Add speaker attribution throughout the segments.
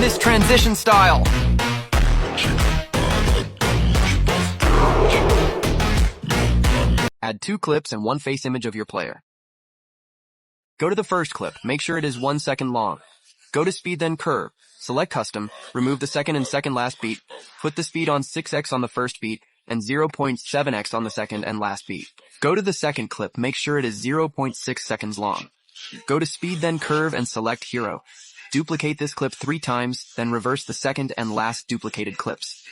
Speaker 1: this transition style. Add 2 clips and 1 face image of your player. Go to the first clip, make sure it is 1 second long. Go to speed then curve, select custom, remove the second and second last beat, put the speed on 6x on the first beat, and 0.7x on the second and last beat. Go to the second clip, make sure it is 0.6 seconds long. Go to speed then curve and select hero. Duplicate this clip 3 times, then reverse the second and last duplicated clips.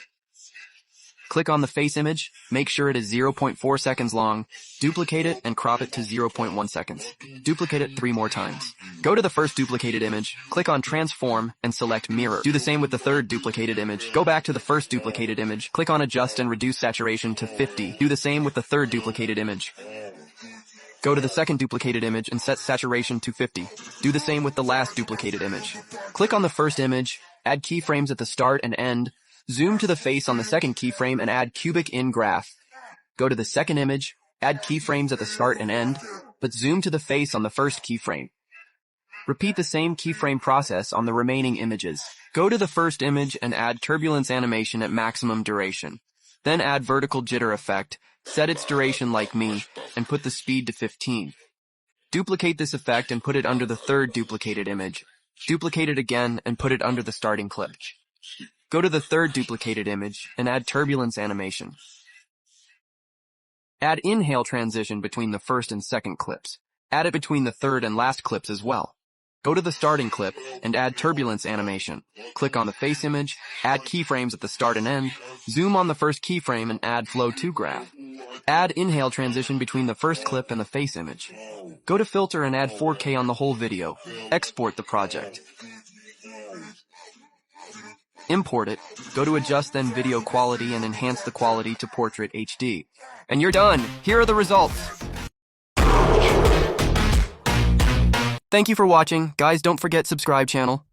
Speaker 1: Click on the face image, make sure it is 0.4 seconds long, duplicate it and crop it to 0.1 seconds. Duplicate it 3 more times. Go to the first duplicated image, click on transform and select mirror. Do the same with the third duplicated image. Go back to the first duplicated image, click on adjust and reduce saturation to 50. Do the same with the third duplicated image. Go to the second duplicated image and set saturation to 50. Do the same with the last duplicated image. Click on the first image, add keyframes at the start and end, zoom to the face on the second keyframe and add cubic in graph. Go to the second image, add keyframes at the start and end, but zoom to the face on the first keyframe. Repeat the same keyframe process on the remaining images. Go to the first image and add turbulence animation at maximum duration. Then add vertical jitter effect, set its duration like me, and put the speed to 15. Duplicate this effect and put it under the third duplicated image. Duplicate it again and put it under the starting clip. Go to the third duplicated image and add turbulence animation. Add inhale transition between the first and second clips. Add it between the third and last clips as well. Go to the starting clip and add turbulence animation. Click on the face image, add keyframes at the start and end, zoom on the first keyframe and add flow to graph. Add inhale transition between the first clip and the face image. Go to filter and add 4K on the whole video. Export the project. Import it, go to adjust then video quality and enhance the quality to portrait HD. And you're done! Here are the results! Thank you for watching. Guys, don't forget subscribe channel.